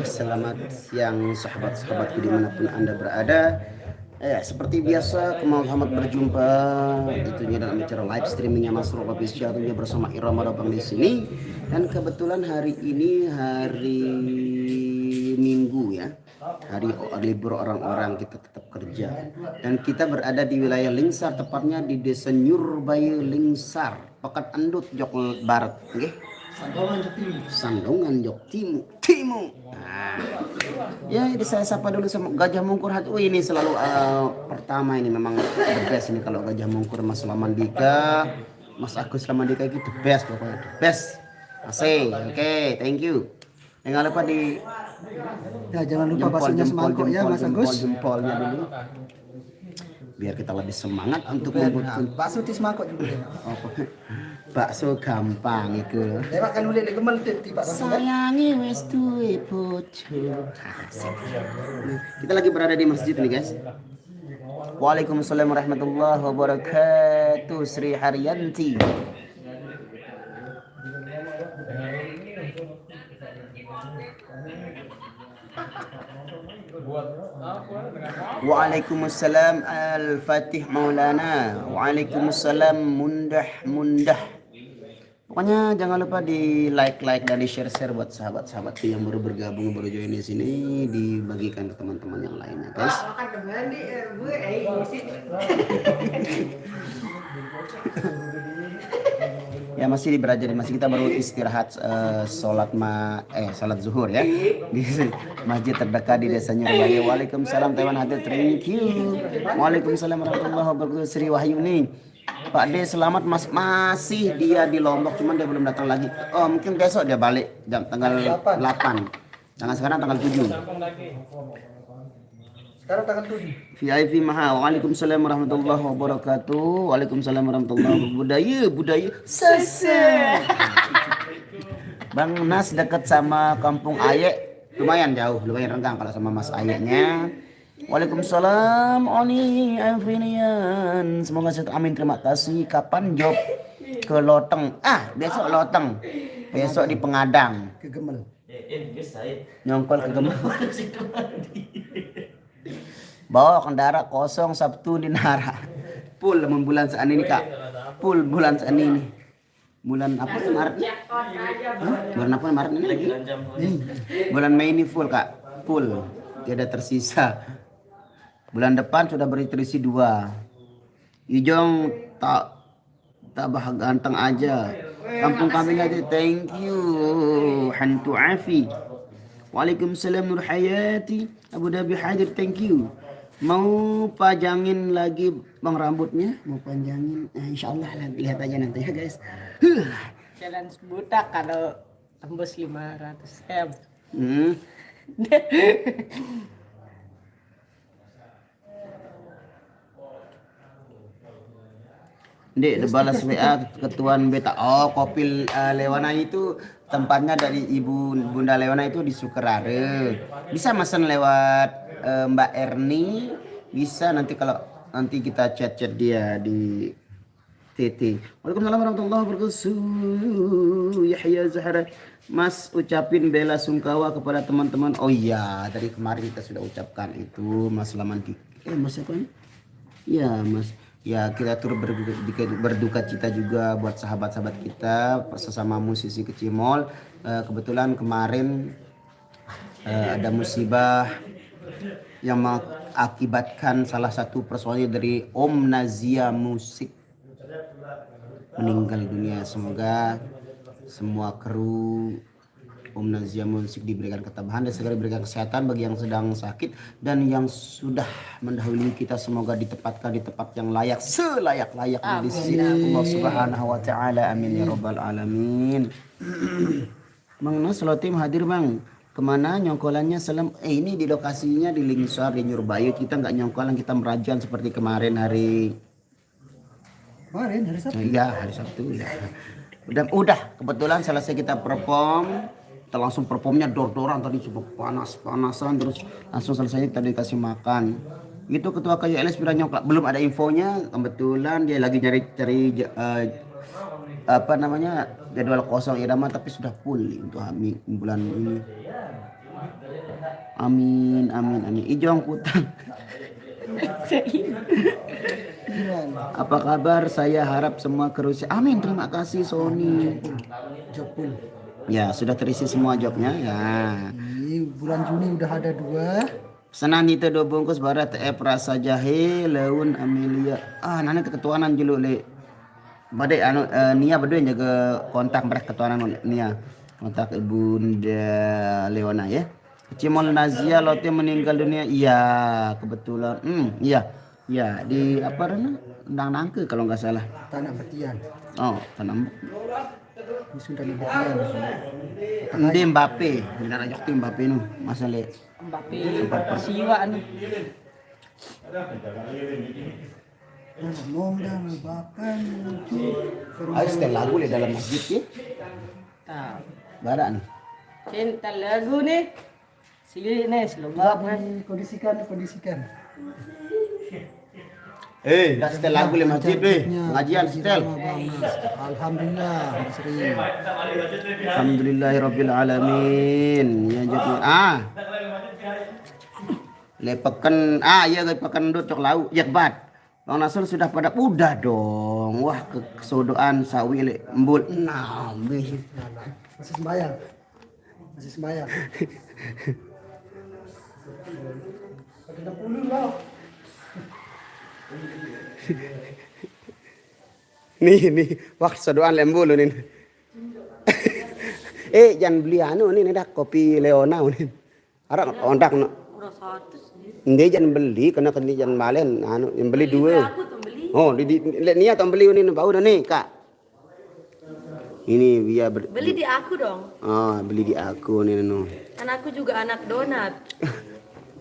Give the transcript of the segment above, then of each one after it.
Selamat siang sahabat-sahabatku dimanapun Anda berada. Seperti biasa Muhammad berjumpa tentunya dalam acara live streamingnya Mas Rob Official tentunya bersama Irama Dobang di sini. Dan kebetulan hari ini hari Minggu ya. Hari libur orang-orang, kita tetap kerja. Dan kita berada di wilayah Lingsar, tepatnya di Desa Nyurbaya Lingsar, Pekat Endut, Jok Barat. Okay? Sandongan Jok Timu. Nah, ya ini saya sapa dulu sama Gajah Mungkur hati. Ini selalu pertama ini memang the best ini kalau Gajah Mungkur Mas Lamandika, Mas Agus Lamandika itu the best pokoknya the best. Asik, oke, thank you. Jangan lupa jangan lupa baksonya semangkuk ya Mas Agus. Jempolnya dulu. Biar kita lebih semangat untuk membuat bakso di semangkuk juga. Bakso gampang itu. Makan ulek di gemel tiba sayangi wes duwe bojo. Kita lagi berada di masjid nih guys. Waalaikumsalam warahmatullahi wabarakatuh. Sri Haryanti. Waalaikumsalam Al-Fatih Maulana. Waalaikumsalam Mundah. Pokoknya jangan lupa di like dan di share buat sahabat-sahabat yang baru bergabung, baru join di sini, dibagikan ke teman-teman yang lainnya, guys. Ya masih berada di masjid, kita baru istirahat sholat zuhur ya di masjid terdekat di Desa Nyurbaya. Waalaikumsalam Taiwan hadir, thank you. Waalaikumsalam warahmatullahi wabarakatuh. Sri Wahyuni. Pak D selamat masih dia di Lombok, cuman dia belum datang lagi. Oh mungkin besok dia balik tanggal 8. Jangan sekarang tanggal 7. Sekarang tanggal 7. VIP Maha. Waalaikumsalam warahmatullahi wabarakatuh. Waalaikumsalam warahmatullahi wabarakatuh. Budaya sese. Bang Nas dekat sama Kampung Ayek, lumayan jauh, lumayan renggang kalau sama Mas Ayeknya. Waalaikumsalam Oni Afrinian. Semoga sehat, amin, terima kasih. Kapan job ke Loteng? Besok Loteng. Besok di Pengadang. Ke Gemel. Nyongkol ke Gemel. Bawa kendara kosong Sabtu di Nara. Full bulan saat ini Kak. Full bulan saat ini. Bulan apa sih Maret? Bulan apa Maret ini lagi? Bulan Mei ini full Kak. Full. Tidak tersisa. Bulan depan sudah terisi 2. Ijong tak ganteng aja. Kampung kami aja. Thank you. Hantu Afi. Waalaikumsalam Nur Hayati. Abu Dhabi hadir, thank you. Mau pajangin lagi bang rambutnya? Mau panjangin? Insya Allah lihat aja nanti ya guys. Jalan sebutak kalau tembus 500 M. Dek, balas WA ketuan beta. Oh, Kopil Lewana itu tempatnya dari Bunda Lewana itu di Sukerare. Bisa mesen lewat Mbak Erni. Bisa nanti kalau nanti kita chat dia di TT. Waalaikumsalam warahmatullahi wabarakatuh. Yahya Zahra. Mas ucapin bela sungkawa kepada teman-teman. Oh iya, dari kemarin kita sudah ucapkan itu Mas Lamanti. Mas siapa ini? Ya, Mas. Ya kita turut berduka cita juga buat sahabat-sahabat kita sesama musisi Kecimol. Kebetulan kemarin ada musibah yang mengakibatkan salah satu personil dari Om Nazia Musik meninggal dunia. Semoga semua kru Om Nazia Musik diberikan ketabahan dan segera diberikan kesehatan bagi yang sedang sakit, dan yang sudah mendahului kita semoga ditempatkan di tempat yang layak, selayak-layaknya di sisi Allah Subhanahu wa taala. Amin ya rabbal alamin. Bang Nas tim hadir Bang. Kemana nyongkolannya salam? Ini di lokasinya di Lingsar di Nyurbaya. Kita nggak nyongkolan, kita merajan seperti kemarin hari Sabtu. Iya, hari Sabtu ya. Udah kebetulan selesai kita perform. Kita langsung performnya dor-doran tadi, coba panas-panasan, terus langsung selesai kita dikasih makan. Itu ketua KYLS bilang nyoklat, belum ada infonya. Kebetulan dia lagi cari jadwal kosong irama, tapi sudah full untuk bulan ini. Amin, amin, amin. Ijong Putang. Gimana? Apa kabar? Saya harap semua kerusi. Amin, terima kasih Sony. Jopul. Ya, sudah terisi semua jobnya. Ya. Ini bulan Juni udah ada 2. Senang itu 2 bungkus barat rasa jahe laun Amelia. Nanti ketuanan dulu le. Badai Nia berdua jaga kontak mereka ketuanan Nia. Kontak Bunda Leona ya. Cimol Nazia Lotte meninggal dunia. Iya, kebetulan. Iya. Ya, di apa namanya? Ndang Nangke kalau nggak salah. Tanah Betian. Oh, tanam. Ini sudah di Betian. Ndi Mbappe, benar aja tim Mbappe nu, masa le. Mbappe Persiwa anu. Semoga bahkan Ayo setel lagu le dalam masjid ya. Tahu. Barak nih. Cinta lagu nih. Sini nih selobak kan. kondisikan. Dah setel lagu le masjid deh. Pengajian setel. Alhamdulillah, Mas Ri. Alhamdulillahirabbil alamin. Ya jadi lepakan ya lepakan dut cok lau yakbat. Bang Nasr sudah pada udah dong. Wah kesodoan sawi le embul. Masih sembahyang. Pakai 60 lah. nih wah kesodoan lembul nih. Jangan beli anu nih dah kopi Leona nih. Arah ondak no. Ini jangan beli karena jangan malen anu yang beli 2. Oh di niat beli ini bau dah nih Kak. Ini dia Beli di aku dong. Oh, beli di aku nih nu. Kan aku juga anak donat.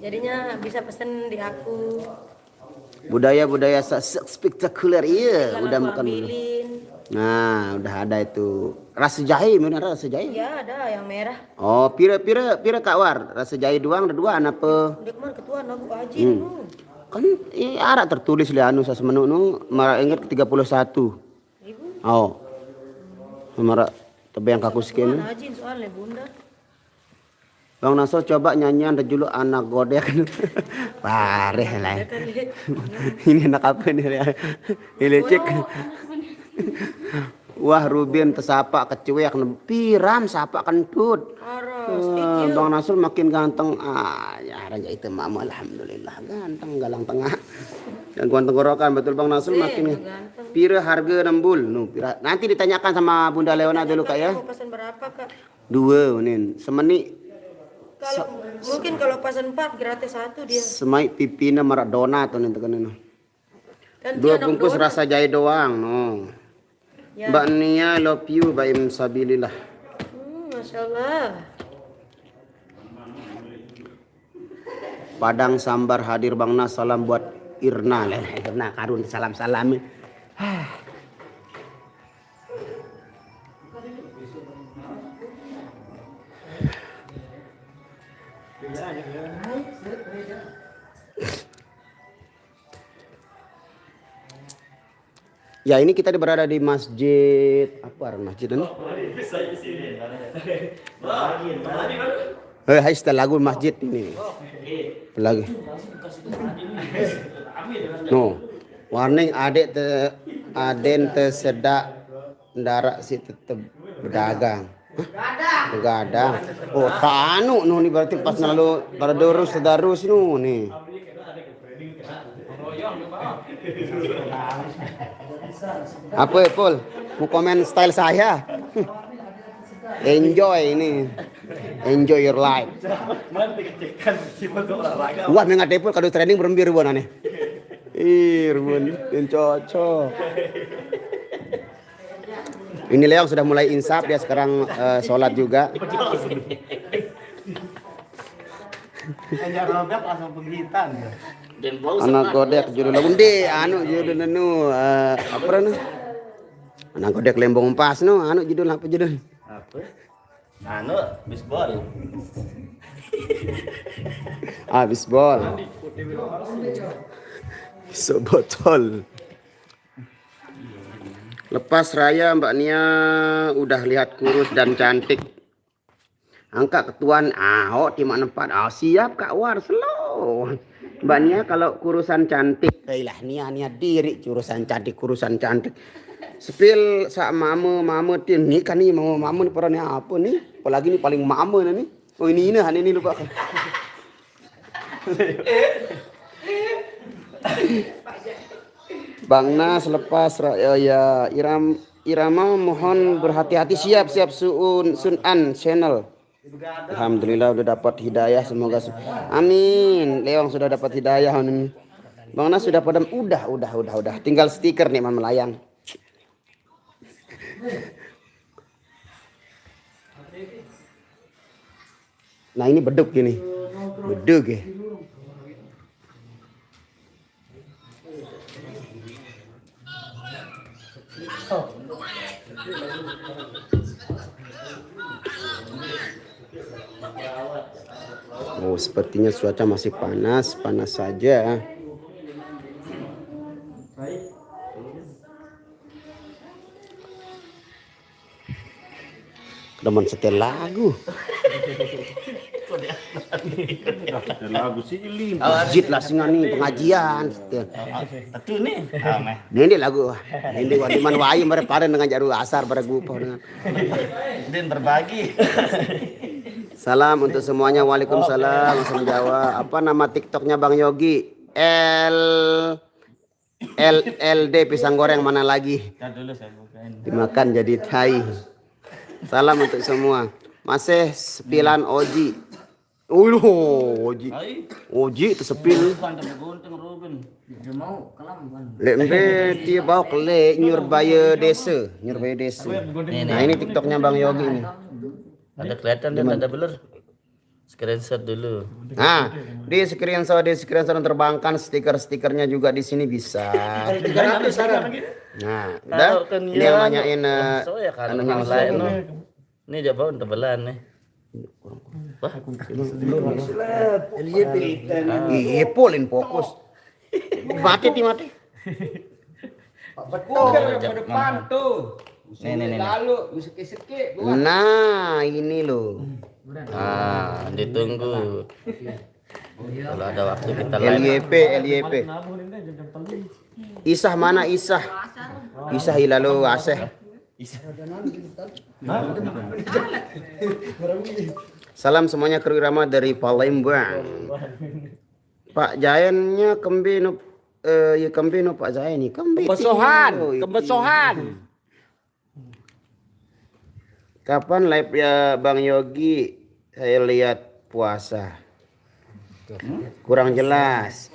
Jadinya bisa pesen di aku. Budaya spektakuler iya, Tinggal udah aku makan dulu. ambilin. Nah, udah ada itu. Rasa jahe, benar rasa jahe. Ya ada yang merah. Oh, pira Kak War. Rasa jahe doang ada 2 apa? Udah kemarin ketua lagu Ajin. Kan ada tertulis li anu sasmenu nu mara ingat 31. Ibu. Oh. Mara tebeng kaku sekian. Ajin soalnya bunda. Bang Nasr coba nyanyian judul anak godek. Pareh lah. Ini anak apa nih? Ini cek. Wah Rubin tesapa kecuek piram sapa kentut. Bang Nasr makin ganteng. Ya raja itu mama alhamdulillah ganteng galang tengah. Gangguan tenggorokan betul Bang Nasr makin. Pira harga nembul nu pira. Nanti ditanyakan sama Bunda Leona dulu Kak ya. Mau pesan berapa Kak? 2 nih. Semeni Mungkin kalau pesan 4 gratis 1 dia. semai pipina Maradona tuh nih tekan ini. Kan 2 bungkus rasa jahe doang no. Ya. Mbak Nia love you baim sabilillah. Masya Allah. Padang sambar hadir Bang Nas salam buat Irna Irna karun salam-salam. Ya ini kita berada di masjid apa masjid ini? Hai setelah lagu masjid ini. Lagi. No. Warning aden tersedak ndarak si tetep berdagang. Begadang. Oh, tanu nu nih berarti pas lalu tadarus nu nih. Apa Paul? Mau komen style saya? Enjoy ini. Enjoy your life. Wah, mengat Paul kado training berembir buan aneh. Ruben, yang cocok. Ini Leong sudah mulai insaf, dia sekarang sholat juga. Anak godek judul lagu deh, judul apa anu? Anak godek lembong pas anu judul apa judul? Apa? Bisbol. Bisbol. Sebotol. Lepas raya Mbak Nia udah lihat kurus dan cantik. Angka ketuan timak nempat. Siap Kak War, slow. Mbaknya kalau kurusan cantik. Lah nia diri kurusan cantik. Sepil sak mama tin nih kan nih mama nih perannya apa nih? Apalagi nih paling mama nih. Oh ini lupa kan. Bang Nas lepas ya Irama mohon berhati-hati siap Sunan channel. Alhamdulillah udah dapat hidayah semoga amin. Leong sudah dapat hidayah. Bang Nas sudah padam udah. Tinggal stiker nih melayang. Nah ini beduk gini. Beduk ya. Oh, sepertinya cuaca masih panas saja. Demen setel lagu. Lagu sih lim. Masjid lah singa nih pengajian. Betul nih. Ini lagu. Ini wadiman wayu mereka dengan jaru asar pada gupo dengan. Dan berbagi. Salam untuk semuanya. Waalaikumsalam. Langsung Jawa. Apa nama TikToknya Bang Yogi? LLD pisang goreng mana lagi? Dulu saya bukain. Dimakan jadi tai. Salam untuk semua. Masih sepilan Oji. Oji itu sepil. Lembe dia bawa kele Nyurbaya desa. Nah ini TikToknya Bang Yogi ini. Ada kelihatan dan ada blur. Screenshot dulu. Nah, di screenshot terbangkan stikernya juga di sini bisa. Nah, udah. Ini yang nanyain yang lain. Ini coba untuk belan nih. Wah, iya polin fokus. Mati. Depan tuh. Nih. Lalu seki-seki. Nah, ini loh. Ditunggu. Kalau ada waktu kita live. LYP. Isah mana Isah? Isah hilalo aseh. Salam semuanya kru Irama dari Palembang. Pak Jayannya kembe no Pak Jayan nih. Kembesohan. Kapan live ya Bang Yogi? Saya lihat puasa. Kurang jelas.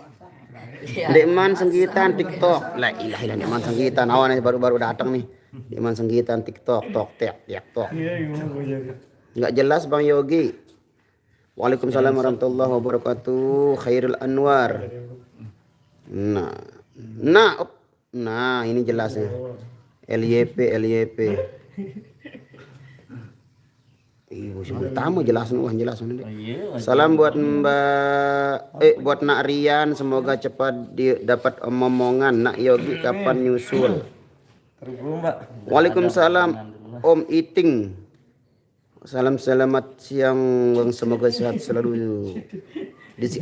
Dekman Senggitan TikTok. La ilaha Dekman Senggitan. Awan baru datang nih. Dekman Senggitan TikTok. Tok. Enggak jelas Bang Yogi. Waalaikumsalam warahmatullahi wabarakatuh. Khairul Anwar. Nah, ini jelasnya. LYP. Ibu tamu jelasin. Salam buat buat Nak Rian, semoga cepat dapat omongan. Nak Yogi kapan nyusul? Waalaikumsalam Om Iting. Salam selamat siang, semoga sehat selalu.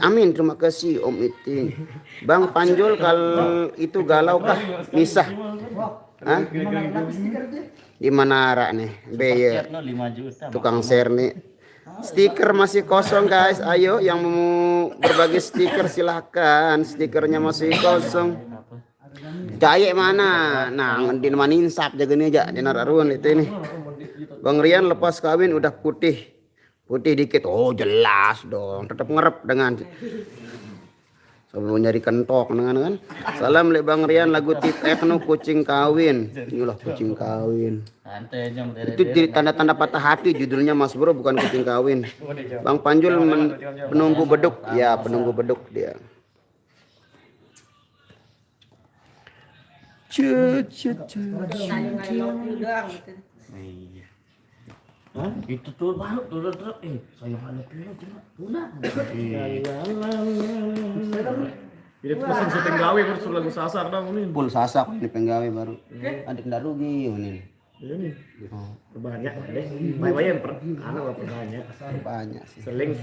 Amin, terima kasih Om Iting. Bang Panjul kalau itu galau kah? Misah? Hah? Di Manara nih, Beye. Tukang share nih. Stiker masih kosong guys. Ayo yang mau berbagi stiker silahkan. Stikernya masih kosong. Jaya mana? Nah, di mana insap jaga nih aja. Di Nararuan itu ini. Bang Rian lepas kawin udah putih dikit. Oh jelas dong. Tetap ngerep dengan. Sebelum nyari kentok dengan. Salam le Bang Rian lagu Tit Ekno kucing kawin. Inilah kucing kawin. Itu jadi tanda-tanda patah hati judulnya Mas Bro, bukan kucing kawin. Bang Panjul penunggu beduk. Ya, penunggu beduk dia. Itu tuh balok tuh saya balok tulah. Ini pesan setengah gawe baru lagu sasar dong ini. Pul sasak ini penggawe baru. Adik ndak rugi ini. Ini banyak deh. Main-main perbanyak. Banyak sih. Seling.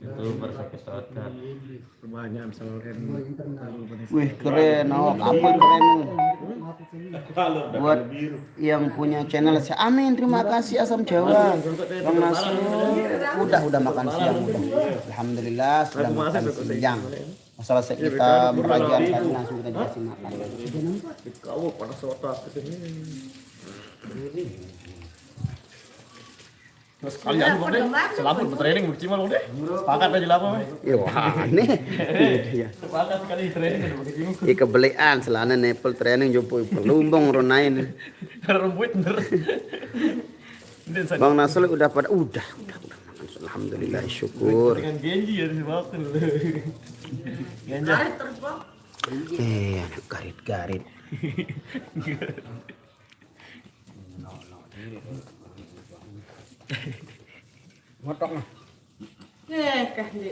Youtuber sakit otak. Perbanyak misalkan. Wih keren, apa keren. Buat yang punya channel saya, amin terima kasih Asam Jawa. Bang Nasrul udah makan siang udah. Alhamdulillah sudah makan siang. Masalah kita merajaan tadi langsung kita dikasih makan. Kau pada otak Terus kalian mau deh, selamat bertraining maksimal deh. Sepakat aja lah apa? Ya wah nih. Sepakat sekali training begitu. Kebelian selana nepel training jumpo pelumbong ronain. Rembut bener. Bang Nasrul udah makan. Alhamdulillah syukur. Dengan Genji ya disebabkan. Genji. Anak garit-garit.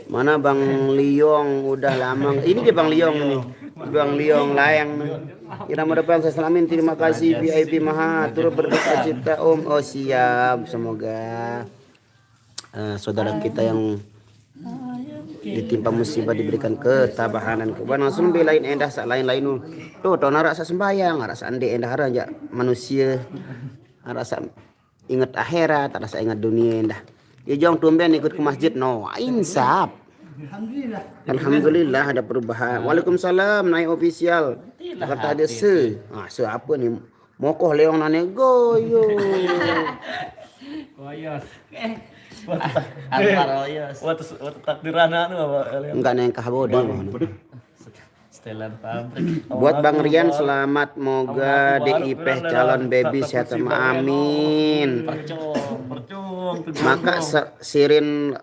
Mana Bang Liong udah lama. Ini dia Bang Liong ini. Bang Liong layang. Irama depan saya selamin. Terima kasih VIP Maha. Turut berduka cita Om. Oh siap. Semoga saudara kita yang ditimpa musibah diberikan ketabahan dan kebahagiaan. Langsung belain endah sak lain-lain nu. Tuh narak sak sembayang, narak sak ande endah hara aja manusia. Narak sak ingat akhirat, narak sak ingat dunia endah. Ya jong tumben ikut ke masjid no. Insaf. Alhamdulillah ada perubahan. Waalaikumsalam naik official. Kata ada se apa nih? Mokoh leong nane goyo. Koyos. Antara ya. Waktu takdiran anu apa? Enggak nengkah bodoh. Setelan pabrik. Buat Bang Rian selamat, moga DIP calon baby sehat sama amin. Percung. Maka sirin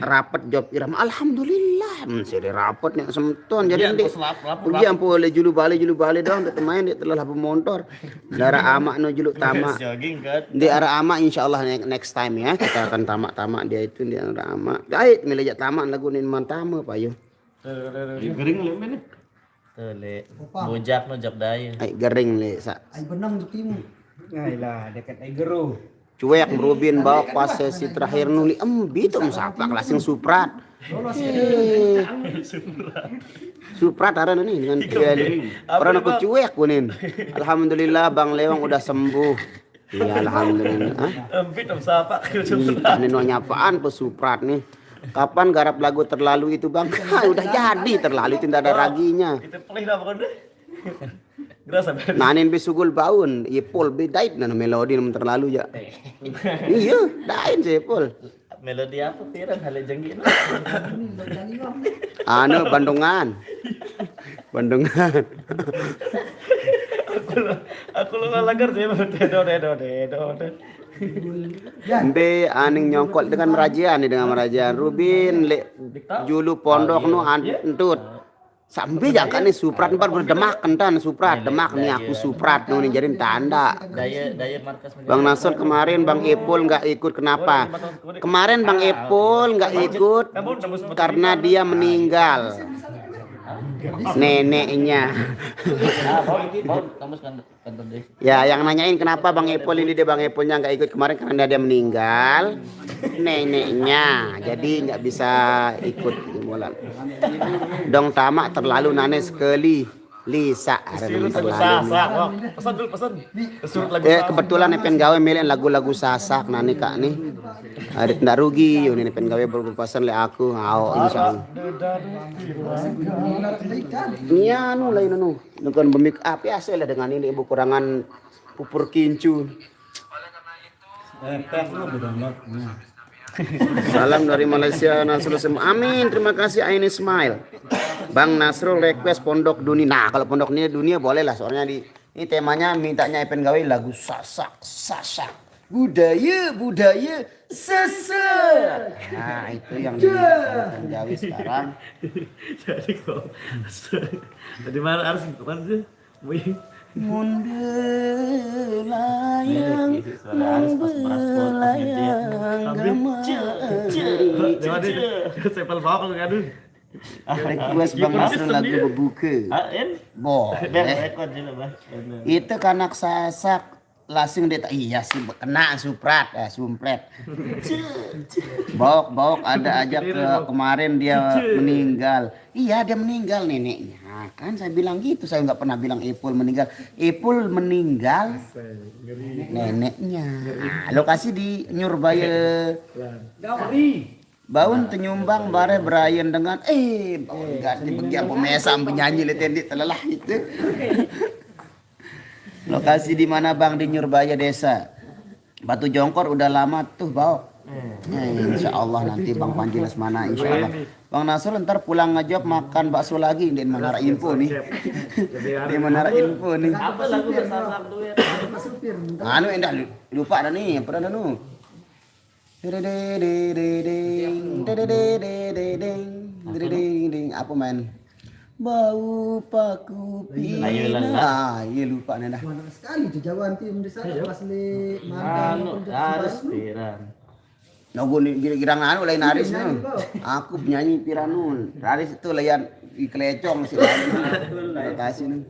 rapet job irama alhamdulillah. Sirin rapet nih semton jadi ndek. Pergi ampo le julu balik dong untuk main dia telah pemontor. Darah amak no julu tamak. Jogging kan. Di arah amak insyaallah next time ya kita akan tamak dia itu di arah amak. Ait milih tamak lagu nin mantama payo. Gering le men. Tuh le. Bujak no jak daya. Ai gering le sa. Ai benang untuk timu. Ngailah dekat Aigero. Cuek merubin bawa pas sesi terakhir nuli itu sapak langsung suprat. Suprat ada nih dengan orang aku cuek kunin. Alhamdulillah Bang Lewang udah sembuh. Iya alhamdulillah. Empit sapak. Ini nyapaan pesuprat nih. Kapan garap lagu terlalu itu Bang? Udah jadi terlalu itu tidak ada raginya. Itu pelih dah pokoknya. Gerasa ben. Nanin besugul baun, Ipol bedait na melodi naman terlalu ya. Iya, dain si Ipol. Melodi apa pirang hale jenggi. Ano Bandungan. Aku lu ngalagar sih dedo. Be aning nyongkol dengan merajaan Rubin le julu pondok nu antut. Sampai jangan nih suprat ntar berdemak kentan suprat demak nih aku suprat nih jadi tanda. Daya markas. Bang Nasr kemarin Bang Epul nggak ikut kenapa? Kemarin Bang Epul nggak ikut karena dia meninggal. Neneknya. Ya yang nanyain kenapa Bang Epul ini dia Bang Epulnya nggak ikut kemarin karena dia meninggal. Neneknya jadi nggak bisa ikut bola. Dong tamak terlalu nane sekali Lisa Pesan surut lagu kebetulan pen gawe milih lagu-lagu sasak nani kak nih ada tidak rugi ini pen gawe berpasan le aku insyaallah iya anu lain anu dengan memik up ya saya dengan ini ibu kurangan pupur kincu. Salam dari Malaysia Nasrul amin terima kasih Aini Ismail. Bang Nasrul request pondok dunia. Nah kalau pondok dunia boleh lah soalnya ini temanya mintanya Epen gawe lagu sasak budaya seser. Nah itu yang Epen gawe sekarang. Jadi kok jadi mana harus mana sih Mundelayang sepel bawah kalau gaduh Request Bang Nasrul lagu berbuka. Boleh. Rekod juga, Bang. Itu kanak sasak langsung dia iya sih kena suprat sumpret. Bok ada aja kemarin dia meninggal. Iya dia meninggal neneknya. Kan saya bilang gitu, saya nggak pernah bilang Ipul meninggal. Ipul meninggal neneknya. Nah, lokasi di Nyurbaya. Baun tenyumbang bare berayan dengan ganti bagi apa mesa penyanyi letendi telelah itu. Lokasi di mana Bang? Di Nyurbaya Desa. Batu Jongkor udah lama tuh bau. Insya Allah nanti Bang Panji Lesmana insya Allah. Bang Nasrul ntar pulang ngejop makan bakso lagi di Menara Info nih. Di Menara Info nih. Apa lagu bersasak duet? Anu endah lupa dah nih, apa dah nu? Apa main? Bau paku pina. Iya lupa nih dah. Mana sekali tuh jauhan tim di sana pas li mantan Harus piran. Nogo girang anu lain Aris nu. Aku penyanyi piranu. Aris itu layan di kelecong sih. Kasih nu.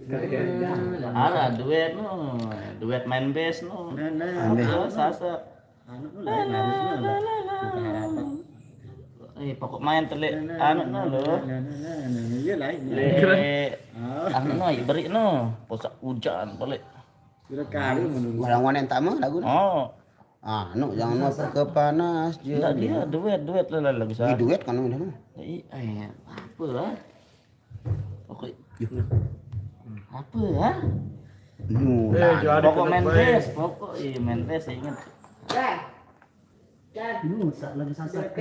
Ada duet no. Duet main bass no. Sasa. Pokok main telik anu no lo. Anu no beri no. Posak hujan balik. Orang-orang yang tamu lagu nu. Oh. Anu jangan masuk ke panas Enggak dia duet lah lagu Di duet kan udah nu. Apa lah? Oke. Apa ya? Nu. Pokok main bass, pokok main bass saya ingat. lagi sasak.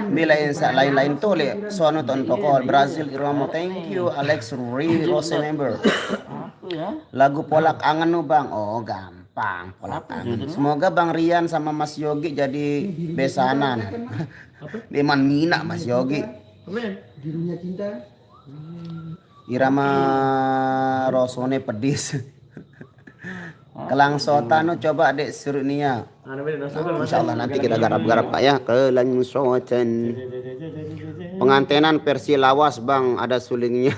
Bila yang lain-lain tuh le sono ton toko Brazil Iramo thank you Alex Rose member. Apa ya? Lagu Polak Angen nu Bang. Oh gampang Polak Angen. Semoga Bang Rian sama Mas Yogi jadi besanan. Deman mina Mas Yogi. Di dunia cinta. Irama Rosone pedis. Kelang Sotano coba dek suruh Nia. Insya Allah nanti kita garap-garap Pak ya. Kelang Sotan. Pengantenan versi lawas Bang, ada sulingnya.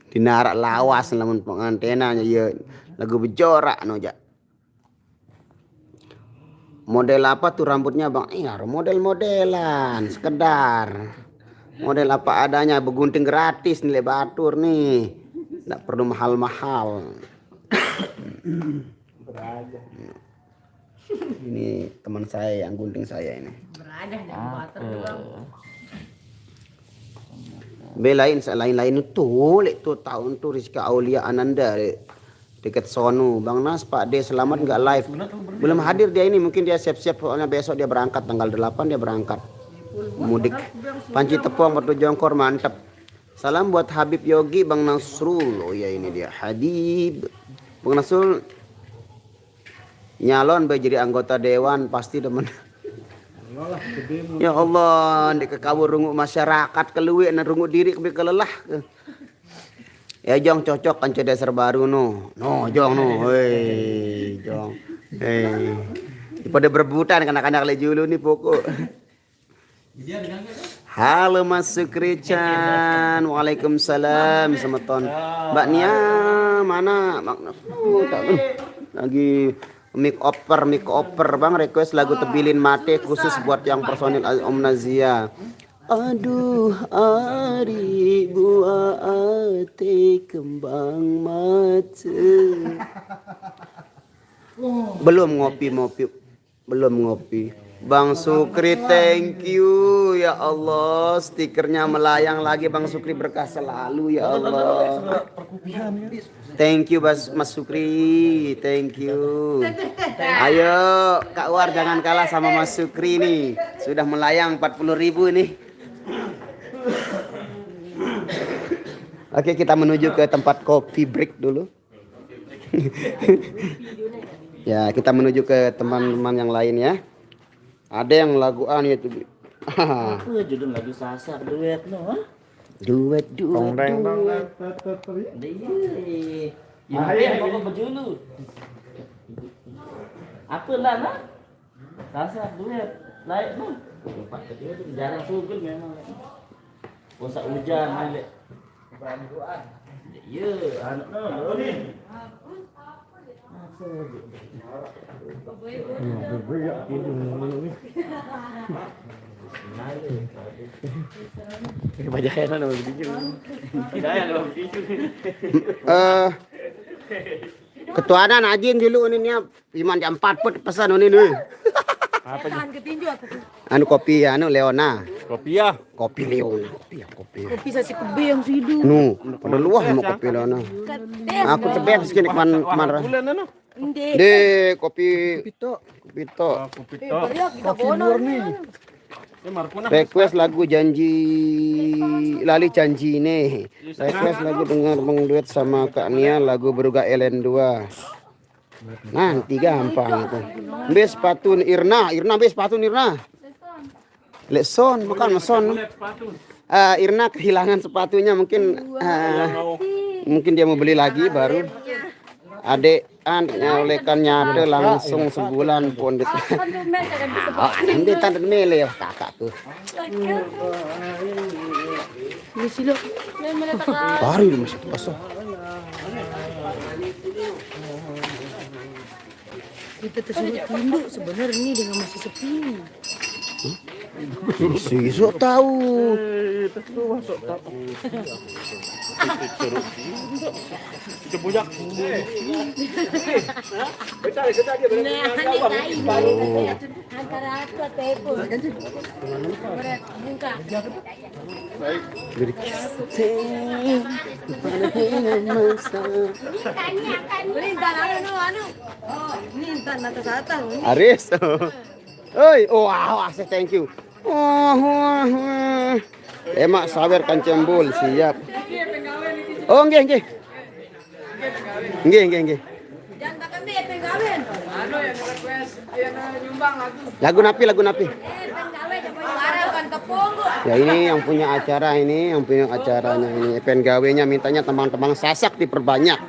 Dinarak lawas lamun pengantenannya ya lagu bejorak no ja. Model apa tuh rambutnya Bang? Iya, model-modelan sekedar. Model apa adanya, begunting gratis nih batur nih. Enggak perlu mahal-mahal. Ini teman saya yang gunting saya ini. Lain itu lek tuh tahun tuh Rizka Aulia Ananda dekat sono. Bang Nas Pak D selamat nggak live. Belum hadir dia ini, mungkin dia siap-siap soalnya besok dia berangkat tanggal 8 dia berangkat. Mudik. Panci Tepung Batu Jongkor mantap. Salam buat Habib Yogi Bang Nasrul. Oh ya ini dia Habib. Bang Nasrul nyalon jadi anggota dewan pasti demen. Ya Allah, di kekawur runguk masyarakat keluwe na runguk diri kebe kelelah. Ya jong cocok kan dasar baru no. No jong no. Hei jong. Hei. Pada berebutan anak-anak lejulu nih pokok. Halo Mas Sukri-chan. Waalaikumsalam semeton. Mbak Nia mana? Lagi mic oper Bang, request lagu Tebilin Mate khusus buat yang personil Om Nazia. Aduh ari buah ate kembang mata. Belum ngopi. Bang Sukri thank you ya Allah, stikernya melayang lagi Bang Sukri, berkah selalu ya Allah. Thank you Mas Sukri, thank you. Ayo Kak War jangan kalah sama Mas Sukri nih, sudah melayang 40.000 nih. Oke kita menuju ke tempat kopi break dulu. Ya kita menuju ke teman-teman yang lain ya. Ada yang laguan itu. Apa judul lagu sasak duet no? Duet. Iya, pokok berjulu. Apa lah nah? Sasak duet. Lain no. Pak ketua itu jarang sugul memang. Puasa hujan Lek. Iya, anak no nih. Ketuanan ajin dulu ini nya iman jam 4 put pesan ini nih. Tahan ketinju aku. Anu kopi anu Leona. Kopi ya. Kopi Leona, kopi. Kopi sasi kebe yang sidu. Nu, pada luah mau kopi Leona. Aku tebet sekini kemana. Ende. De kopi Pito. Kopi tok. Kopi murni. Request lagu janji lali janji nih. Request lagu dengar Bang duet sama Kak Nia lagu Beruga LN2. Nanti gampang itu. Be sepatu Irna be sepatu Irna. Lekson bukan meson. Irna kehilangan sepatunya mungkin mungkin dia mau beli lagi baru. Adiknya olekannya ada langsung sebulan pondit. Oh, nanti tanda mele ya kakak tuh. Baru dia masih pasang. Kita tersuruh tunduk sebenarnya ini dengan masih sepi. Sisuk tahu. Antara aku atau Eko. Buka. Minta atas atas. Aris. Oi, wow, asik thank you. Emak sabar kancembul siap. Oh, nggih. Nggih. Jangan makan dia penggawin. Lagu napi. Penggawin kan tepung. Ya ini yang punya acara acaranya ini. Penggawenya mintanya teman-teman Sasak diperbanyak.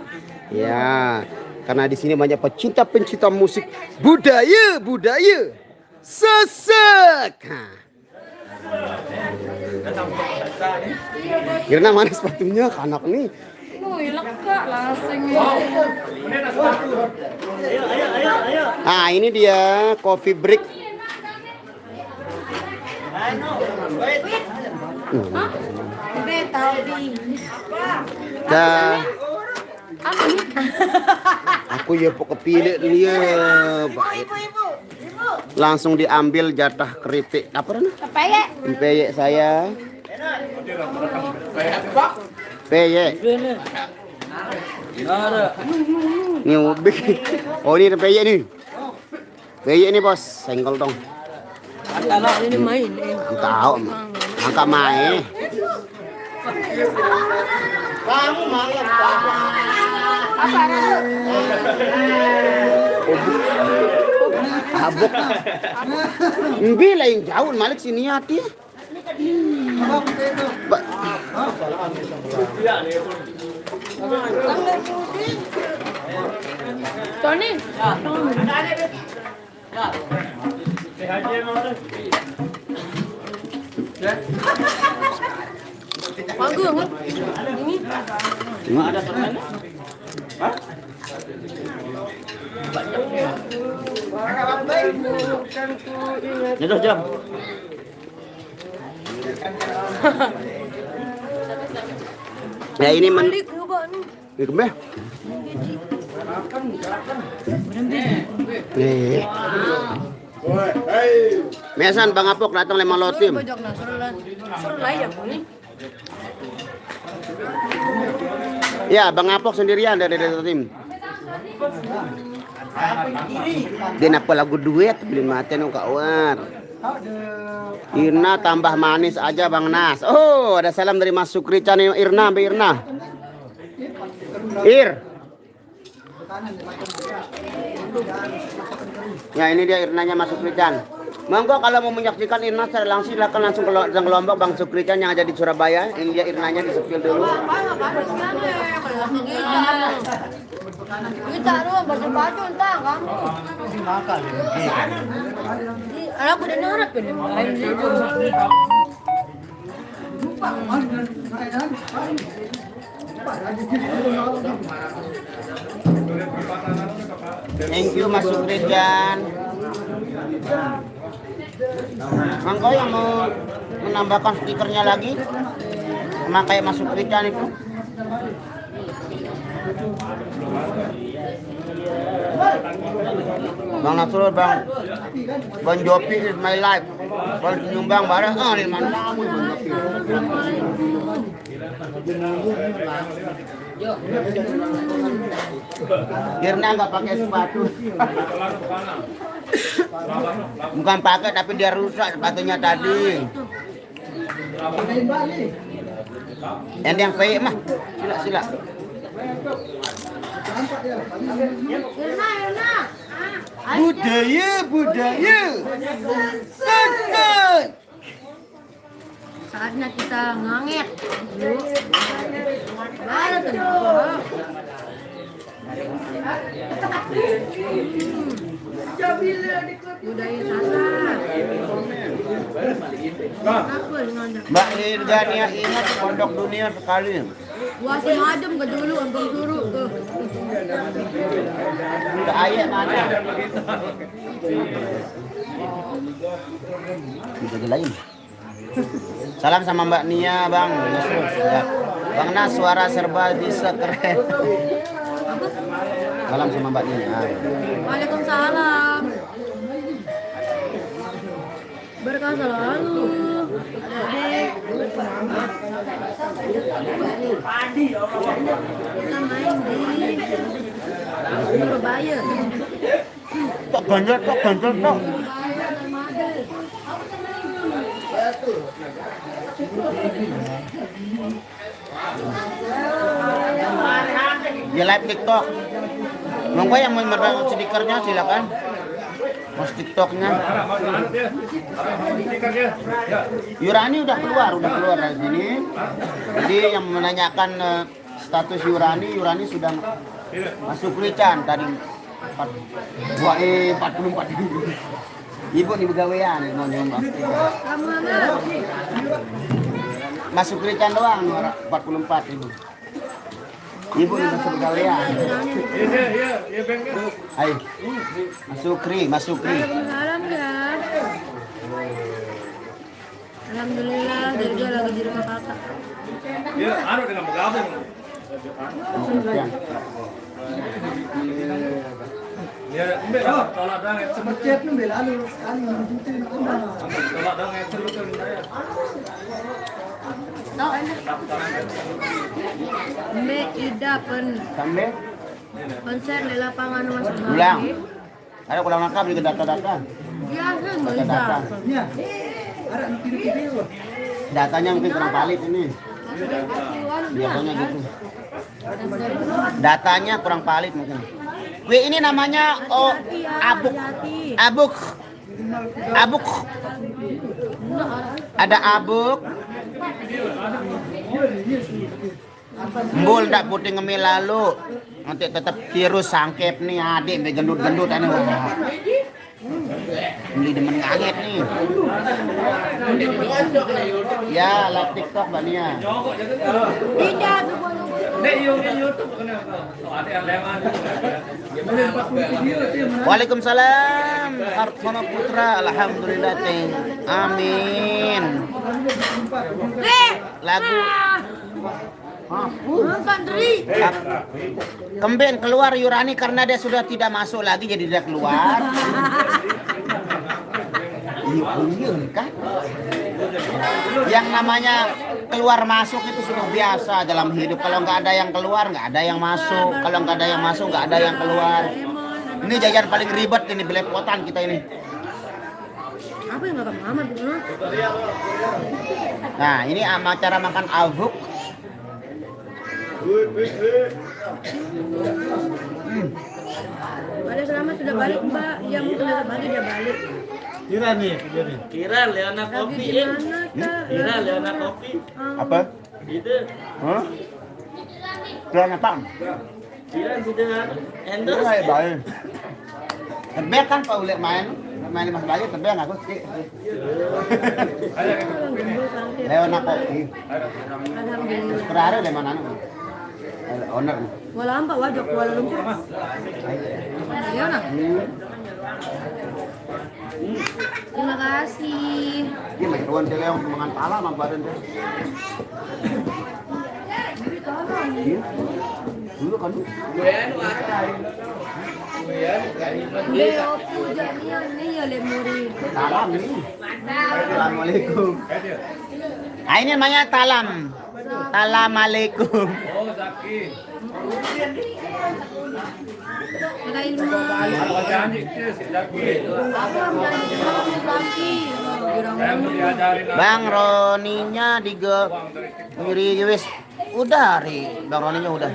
Ya, karena di sini banyak pencinta musik budaya. Sasak. Irna mana sepatunya anak nih? Ah, ini dia coffee break. Aku ya pokok kepilih dia. Baik. Langsung diambil jatah keripik. Apa namanya? Peyek saya. Peyek. Ini ubik. Oh ini peyek nih. Peyek nih bos, senggol dong. Ini main. Tahu, angka main. Kamu malam abok. Mbi lain jauh Malik sini hati. Tony. Bagus kan? Ini Ada permen? Hah? Nyedoh jam. Ya ini balik coba nih. Ini kembe. Nih. Mesan Bang Apok datang lima lotim. Bajak nah suruh layak nih. Ya, Bang Apok sendirian dari tim. Dia napa lagu duet beli mati nu kawan. Irna tambah manis aja Bang Nas. Oh, ada salam dari Mas Sukri Chan Irna, Mbak Irna. Ya ini dia Irnanya Mas Sukri Chan. Monggo kalau mau menyaksikan Irna secara langsung silakan langsung ke Lombok Bang Sukri Chan yang ada di Surabaya. Ini dia Irnanya di sepil dulu. Kita baju entah kamu. Aku udah nurut ini. Thank you Mas Sukrijan. Mangko yang mau menambahkan stikernya lagi sama kayak Mas Sukrijan itu. Bang Nasrul, Bang Jopi is my life. Kalau nyumbang bareng, ini mantap. Kirna nggak pakai sepatu. Bukan pakai tapi dia rusak sepatunya tadi. Yang baik mah, sila. Budaya. Sangat. Saatnya kita nganget. Baru tenang. Budaya sasar. Mbak Irgania ingat pondok dunia sekali. Wah, si adem ke dulu abang suruh tuh. Ke ayat mana? Bisa lain. Salam sama Mbak Nia, Bang. Ya. Bang Nas suara serba bisa keren. Salam sama Mbak Nia. Waalaikumsalam. Berkah selalu. Kita main di Surabaya. Tok ganjel tok. Di live TikTok. Monggo yang mau mendapatkan stikernya silakan. Mas TikToknya. Yurani udah keluar dari sini. Jadi yang menanyakan status Yurani sudah masuk Rican tadi 44. Ibu nih begawean mau nyumbang. Masuk Rican doang 44 Ibu. Ibu nih masuk begawean. Ayo. Mas Sukri. Waalaikumsalam ya. Alhamdulillah dia lagi di rumah kakak. Ya, anu dengan bergabung. Ya, mbak, tolak dong ya. Macet nih lalu Tolak dong ya, teruskan saya. Tahu enak. Mbak Ida Sambil konser di lapangan Mas ulang. Ada ulang lengkap di data-data. Iya, kan nggak bisa. Data. ya. Ada video. Datanya mungkin kurang valid ini. Biasanya gitu. Datanya kurang valid mungkin. Kue ini namanya abuk. Ada abuk. Mbul tak putih ngemil lalu. Nanti tetap tirus sangkep nih adik gendut-gendut ane. Beli demen ngaget nih. Ya, live TikTok Mbak Nia. Tidak tuh. Nek YouTube kena. Ada yang leman. Waalaikumsalam. Hartono Putra, alhamdulillah teh. Amin. Lagu Kandri. Kemben keluar Yurani karena dia sudah tidak masuk lagi jadi dia keluar. Iya kan? Yang namanya keluar masuk itu sudah biasa dalam hidup. Kalau nggak ada yang keluar, nggak ada yang masuk. Kalau nggak ada yang masuk, nggak ada yang keluar. Ini jajan paling ribet ini belepotan kita ini. Apa yang nggak Muhammad dulu? Nah ini cara makan avuk. Pada selamat sudah balik Mbak. Ya mungkin sudah balik dia balik. Kira Leona Lagi kopi di mana Kak? Kira Leona kopi. Apa? Itu. Hah? Kira apa? Kira sudah endorse. Baik. Bek kan Pak Ulet main. main Mas Bayu tebeng aku sih. Leona kopi. Terus kerara dari mana anu? Owner. Wala ampa wajak Kuala Lumpur. Ayo nak. Terima kasih. Ini main ruang tele yang mangan pala mah badan teh. Dulu kan. Leo pujanya ni ya lemuri. Talam ini. Assalamualaikum. Ah ini namanya talam. Assalamualaikum. Ada ilmu. Bang Roninya ngiri wis udah Ri. Bang Roninya udah.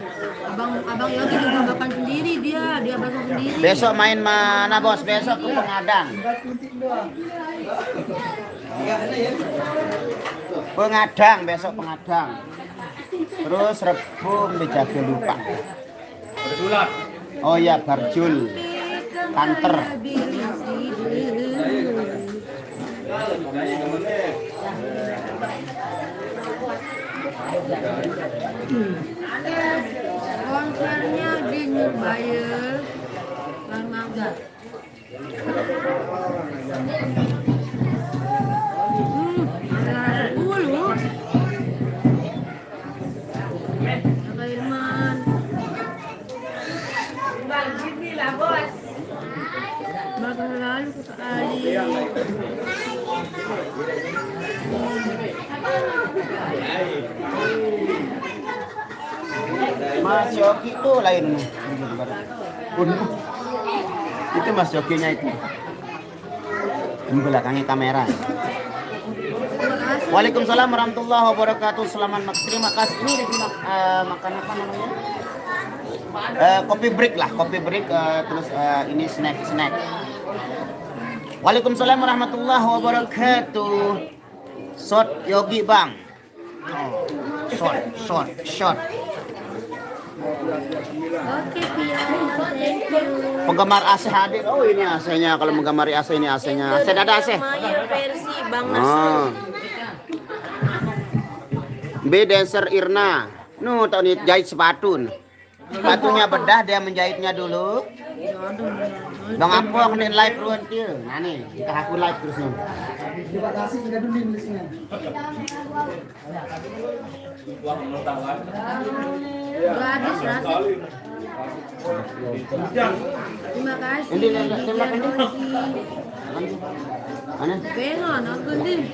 Abang Yogi juga makan sendiri dia masak sendiri. Besok main mana bos? Besok ke Pengadang. Pengadang besok Pengadang. Terus Rebung di Jagalupa. Oh iya Barjul. Kanter. Konsernya di Nubaya. Langmaga. Bakal lalu sekali. Mas Yogi tuh lain. Itu Mas Yoginya itu. Di belakangnya kamera. Waalaikumsalam warahmatullahi wabarakatuh. Selamat makan. Terima kasih. Ini makan apa namanya? Kopi break lah, kopi break. Terus ini snack. Waalaikumsalam warahmatullahi wabarakatuh. Shot Yogi bang. Shot. Oke, Pio. Thank you. Penggemar AC hadir. Oh ini AC-nya. Kalau menggemari AC ini AC-nya. AC ada AC. Maya versi Bang Oh. Nasrul. B dancer Irna. Tahu nih jahit sepatu. Sepatunya bedah dia menjahitnya dulu. Bang Apok nih live ruan kieu. Nah nih, kita aku live terus nih. Terima kasih sudah dulu nulisnya. Gadis rasa. Terima kasih. Ini tembak ini. Mana? Bengon, aku nih.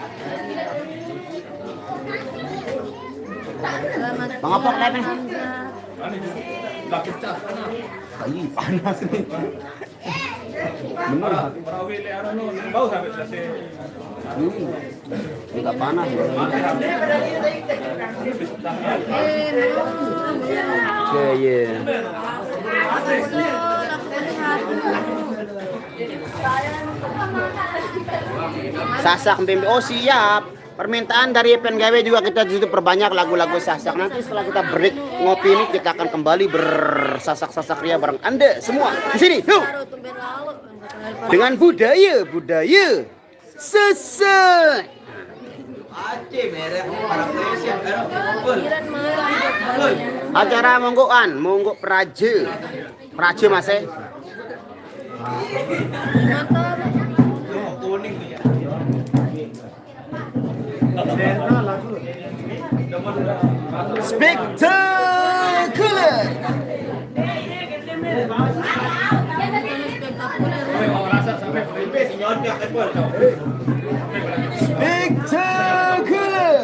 Selamat Bang Apok live nih. Hamzah. Ih, panas nih. Bener. Enggak panas. Oke, iya. Sasak Bimbi. Oh, siap. Permintaan dari PNGW juga kita di situ perbanyak lagu-lagu sasak. Nanti setelah kita break ngopi ini kita akan kembali bersasak-sasak ria bareng Anda semua di sini. Yuk. Dengan budaya sasak. Acara monggo Praja Mas. Spectacular. Spectacular.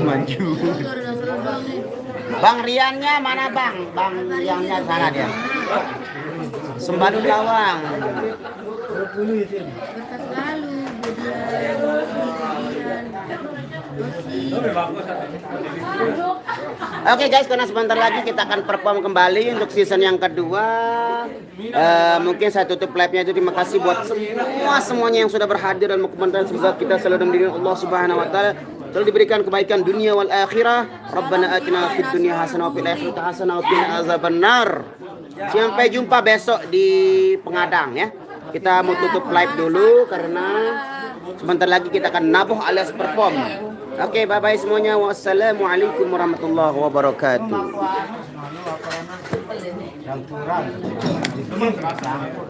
Maju. Bang Riannya mana bang? Bang Riannya sana dia. Sembadu Lawang. Berkas lalu, Oke guys, karena sebentar lagi kita akan perform kembali untuk season yang kedua. Mungkin saya tutup live-nya itu. Terima kasih buat semuanya yang sudah berhadir dan mau komentar. Semoga kita selalu dalam diri Allah Subhanahu wa taala. selalu diberikan kebaikan dunia wal akhirah. Rabbana atina fid dunya hasanah wa fil akhirati hasanah wa qina azabannar. Sampai jumpa besok di Pengadang ya. Kita mau tutup live dulu karena sebentar lagi kita akan nabuh alias perform. Oke, bye bye semuanya. Wassalamualaikum warahmatullahi wabarakatuh.